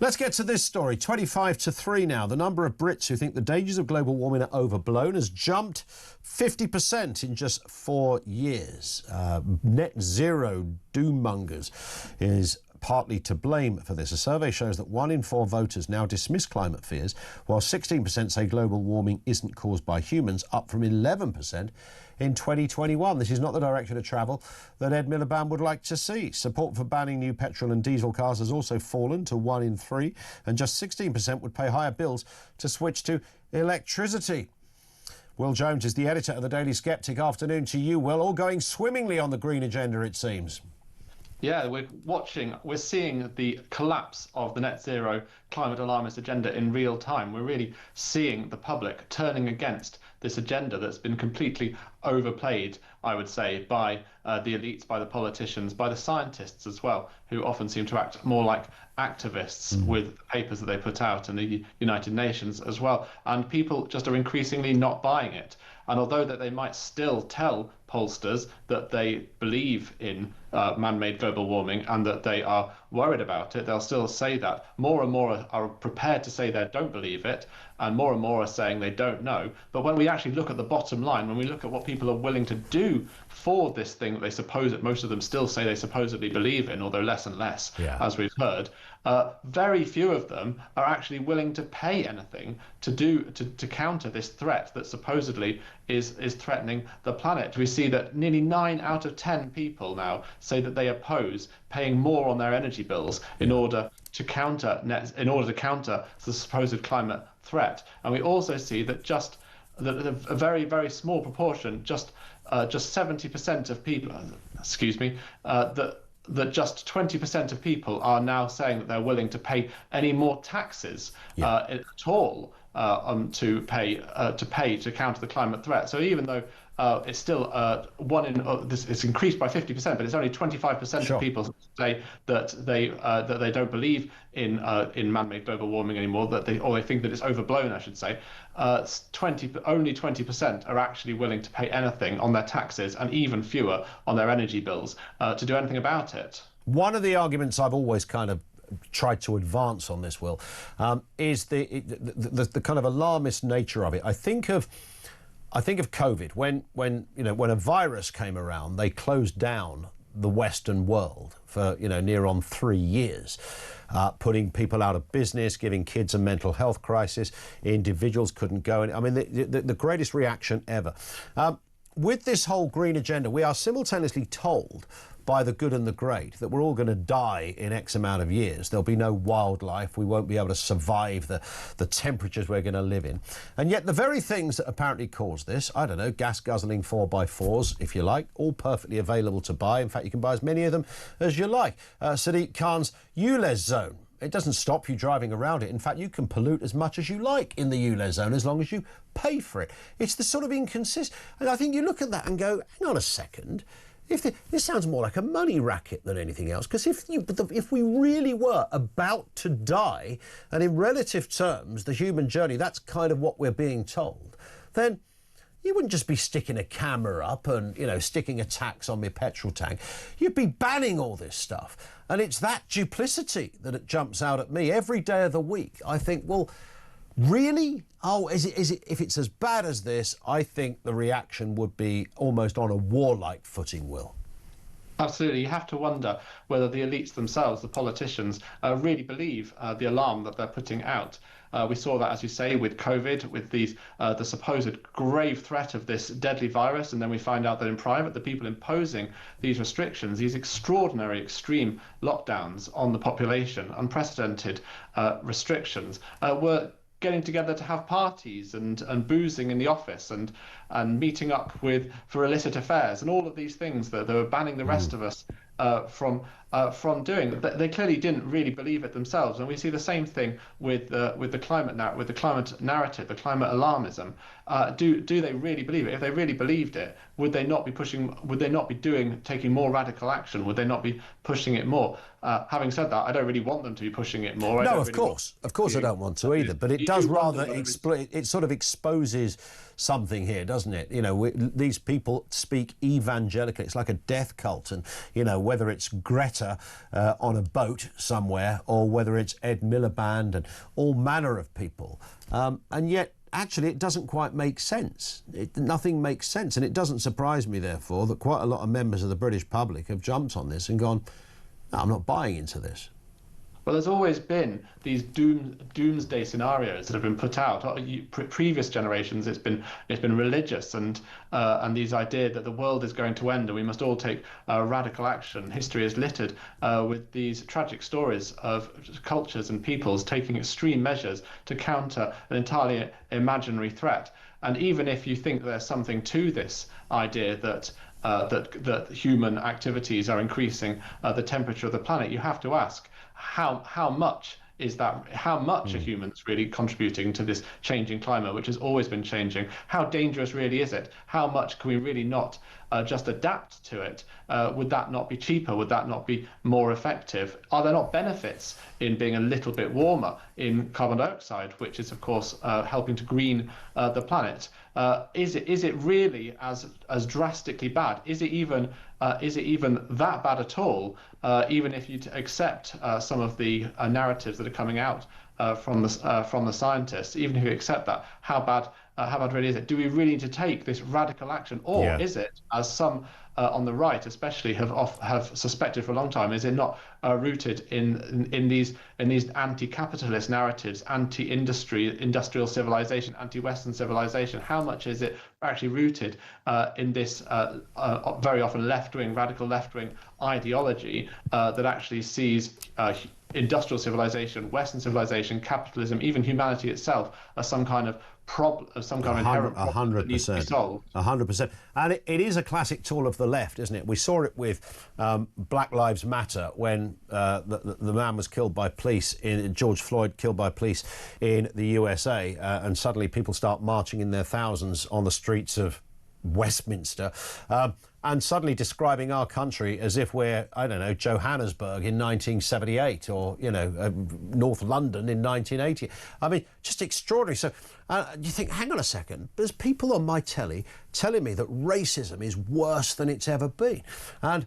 Let's get to this story. 25 to 3 now. The number of Brits who think the dangers of global warming are overblown has jumped 50% in just 4 years. Net Zero doommongers is partly to blame for this. A survey shows that 1 in 4 voters now dismiss climate fears, while 16% say global warming isn't caused by humans, up from 11% in 2021. This is not the direction of travel that Ed Miliband would like to see. Support for banning new petrol and diesel cars has also fallen to 1 in 3, and just 16% would pay higher bills to switch to electricity. Will Jones is the editor of the Daily Sceptic. Afternoon to you, Will. All going swimmingly on the green agenda, it seems. Yeah, we're seeing the collapse of the net zero climate alarmist agenda in real time. We're really seeing the public turning against this agenda that's been completely overplayed, I would say, by the elites, by the politicians, by the scientists as well, who often seem to act more like activists with the papers that they put out in the United Nations as well. And people just are increasingly not buying it. And although that they might still tell pollsters that they believe in man-made global warming and that they are worried about it, they'll still say that. More and more are prepared to say they don't believe it, and more are saying they don't know. But when we actually look at the bottom line, when we look at what people are willing to do for this thing that they suppose that most of them still say they supposedly believe in, although less and less, as we've heard, very few of them are actually willing to pay anything to counter this threat that supposedly is threatening the planet. We see that nearly 9 out of 10 people now say that they oppose paying more on their energy bills in order to counter the supposed climate threat. And we also see that just a very, very small proportion, just 70% of people, that just 20% of people are now saying that they're willing to pay any more taxes at all to counter the climate threat. So even though it's still it's increased by 50%, but it's only 25% of people say that they don't believe in man-made global warming anymore, or they think that it's overblown, I should say. Only 20% are actually willing to pay anything on their taxes, and even fewer on their energy bills to do anything about it. One of the arguments I've always kind of tried to advance on this, Will, is the kind of alarmist nature of it. I think of COVID when a virus came around. They closed down the Western world for near on 3 years, putting people out of business, giving kids a mental health crisis. Individuals couldn't go. I mean, the greatest reaction ever. With this whole green agenda, we are simultaneously told by the good and the great that we're all going to die in X amount of years. There'll be no wildlife. We won't be able to survive the temperatures we're going to live in. And yet the very things that apparently cause this, I don't know, gas guzzling 4x4s, if you like, all perfectly available to buy. In fact, you can buy as many of them as you like. Sadiq Khan's ULEZ zone. It doesn't stop you driving around it. In fact, you can pollute as much as you like in the ULEZ zone as long as you pay for it. It's the sort of inconsistent. And I think you look at that and go, hang on a second. This sounds more like a money racket than anything else, because if we really were about to die, and in relative terms, the human journey, that's kind of what we're being told, then you wouldn't just be sticking a camera up and, sticking a tax on my petrol tank. You'd be banning all this stuff. And it's that duplicity that it jumps out at me every day of the week. I think, well, really? Oh, is it? If it's as bad as this, I think the reaction would be almost on a warlike footing, Will. Absolutely. You have to wonder whether the elites themselves, the politicians, really believe the alarm that they're putting out. We saw that, as you say, with COVID, with the supposed grave threat of this deadly virus, and then we find out that in private, the people imposing these restrictions, these extraordinary, extreme lockdowns on the population, unprecedented restrictions, were getting together to have parties and boozing in the office and meeting up for illicit affairs and all of these things that they were banning the rest of us from doing. They clearly didn't really believe it themselves, and we see the same thing with the climate narrative, the climate alarmism. Do they really believe it? If they really believed it, would they not be pushing? Would they not be taking more radical action? Would they not be pushing it more? Having said that, I don't really want them to be pushing it more. No, of course, I don't want to either. But it does rather it sort of exposes something here, doesn't it? These people speak evangelical. It's like a death cult, and whether it's Greta Greta on a boat somewhere, or whether it's Ed Miliband and all manner of people. And yet, actually, it doesn't quite make sense. Nothing makes sense. And it doesn't surprise me, therefore, that quite a lot of members of the British public have jumped on this and gone, no, I'm not buying into this. Well, there's always been these doomsday scenarios that have been put out. Previous generations, it's been religious and these idea that the world is going to end and we must all take radical action. History is littered with these tragic stories of cultures and peoples taking extreme measures to counter an entirely imaginary threat. And even if you think there's something to this idea that that human activities are increasing the temperature of the planet, you have to ask, how much is that? How much are humans really contributing to this changing climate, which has always been changing? How dangerous really is it? How much can we really not just adapt to it? Would that not be cheaper? Would that not be more effective? Are there not benefits in being a little bit warmer in carbon dioxide, which is of course helping to green the planet? Is it really as drastically bad? Is it even that bad at all? Even if you accept some of the narratives that are coming out from the scientists, even if you accept that, how bad really is it? Do we really need to take this radical action, or is it, as some on the right especially have suspected for a long time, is it not rooted in these anti-capitalist narratives, anti-industry, industrial civilization, anti-Western civilization? How much is it actually rooted in this very often radical left-wing ideology that actually sees industrial civilization, Western civilization, capitalism, even humanity itself as some kind of problem, some kind of inherent problem that needs to be solved? 100%. And it is a classic tool of the left, isn't it? We saw it with Black Lives Matter when the man was killed by police, George Floyd killed by police in the USA, and suddenly people start marching in their thousands on the streets of Westminster, and suddenly describing our country as if we're, I don't know, Johannesburg in 1978 or, North London in 1980. I mean, just extraordinary. So you think, hang on a second, there's people on my telly telling me that racism is worse than it's ever been. And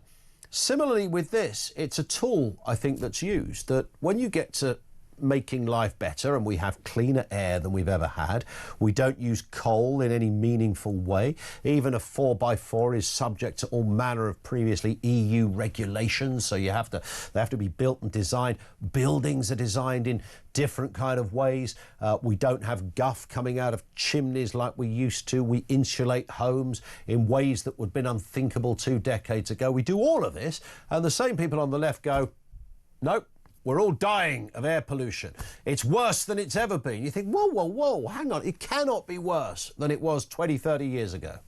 similarly with this, it's a tool, I think, that's used, that when you get to making life better and we have cleaner air than we've ever had, we don't use coal in any meaningful way. Even a 4x4 is subject to all manner of previously EU regulations, so they have to be built and designed. Buildings are designed in different kind of ways. We don't have guff coming out of chimneys like we used to. We insulate homes in ways that would have been unthinkable 2 decades ago. We do all of this, and the same people on the left go, nope, we're all dying of air pollution. It's worse than it's ever been. You think, whoa, hang on. It cannot be worse than it was 20, 30 years ago.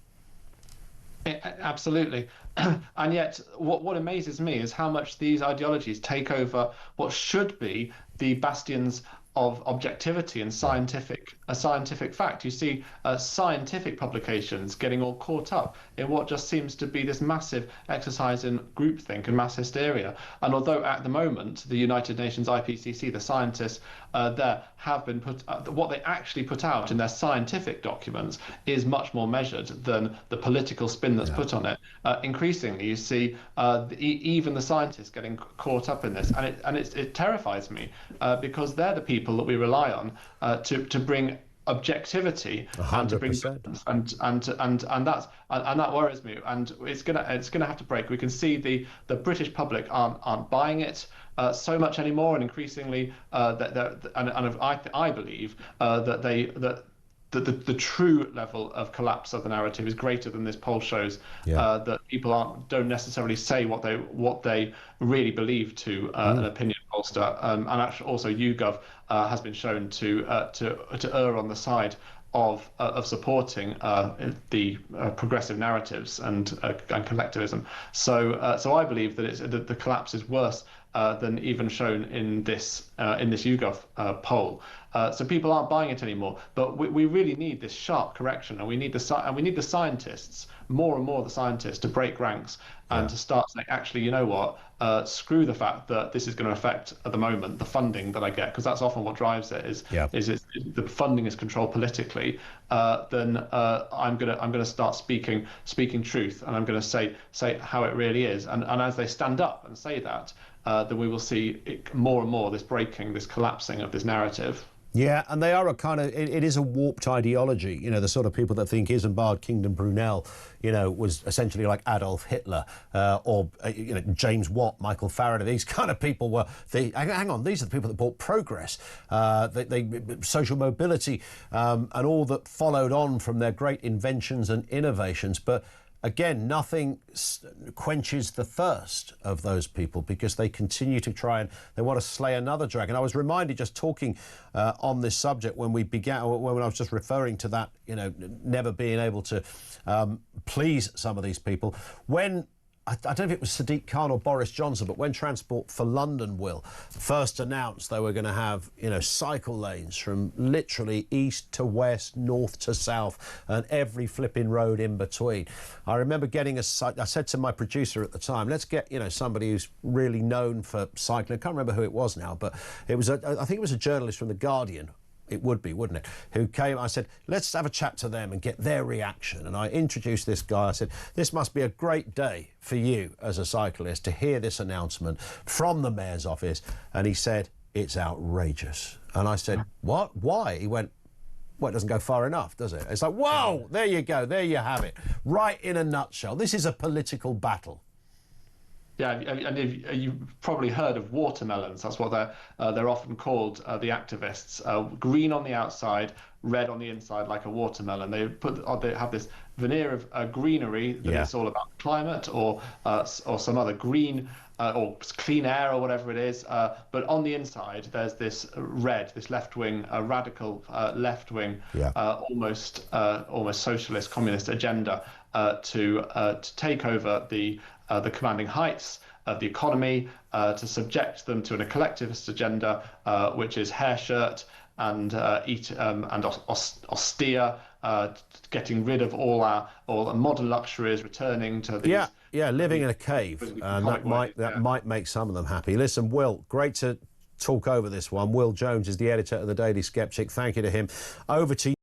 Absolutely. And yet, what amazes me is how much these ideologies take over what should be the bastions of objectivity and scientific fact. You see scientific publications getting all caught up in what just seems to be this massive exercise in groupthink and mass hysteria. And although at the moment the United Nations IPCC, the scientists there have been what they actually put out in their scientific documents is much more measured than the political spin that's put on it. Increasingly, you see even the scientists getting caught up in this, and it terrifies me because they're the people that we rely on to bring objectivity 100%. And to bring and that worries me, and it's gonna have to break. We can see the British public aren't buying it so much anymore, and increasingly I believe that the true level of collapse of the narrative is greater than this poll shows. That people don't necessarily say what they really believe to an opinion pollster, and actually also YouGov has been shown to err on the side of supporting the progressive narratives and collectivism. So I believe that the collapse is worse than even shown in this YouGov poll. So people aren't buying it anymore. But we really need this sharp correction, and we need the scientists, more and more the scientists, to break ranks and to start saying, actually, you know what? screw the fact that this is going to affect at the moment the funding that I get, because that's often what drives it. The funding is controlled politically. Then I'm gonna start speaking truth, and I'm going to say how it really is. And as they stand up and say that, then we will see more and more this breaking, this collapsing of this narrative. Yeah, and they are a kind of, it is a warped ideology, you know, the sort of people that think Isambard Kingdom Brunel, you know, was essentially like Adolf Hitler, or, you know, James Watt, Michael Faraday. These kind of people were, hang on, these are the people that brought progress, social mobility, and all that followed on from their great inventions and innovations. But again, nothing quenches the thirst of those people, because they continue to try and they want to slay another dragon. I was reminded, just talking on this subject, when we began, when I was just referring to that, you know, never being able to please some of these people, when I don't know if it was Sadiq Khan or Boris Johnson, but when Transport for London first announced they were going to have, you know, cycle lanes from literally east to west, north to south, and every flipping road in between. I remember getting I said to my producer at the time, let's get, you know, somebody who's really known for cycling. I can't remember who it was now, but it was I think it was a journalist from The Guardian. It would be, wouldn't it? Who came, I said, let's have a chat to them and get their reaction. And I introduced this guy. I said, this must be a great day for you as a cyclist to hear this announcement from the mayor's office. And he said, it's outrageous. And I said, what? Why? He went, well, it doesn't go far enough, does it? It's like, whoa, there you go. There you have it. Right in a nutshell. This is a political battle. Yeah, and you've probably heard of watermelons. That's what they're often called, the activists. Green on the outside, red on the inside, like a watermelon. They have this veneer of greenery that it's all about climate or some other green or clean air or whatever it is. But on the inside, there's this red, this left-wing, radical left-wing, almost socialist communist agenda to take over the commanding heights of the economy, to subject them to a collectivist agenda, which is hair shirt and austere, getting rid of all the modern luxuries, returning to these. Living in a cave, and that might make some of them happy. Listen, Will, great to talk over this one. Will Jones is the editor of the Daily Sceptic. Thank you to him. Over to you.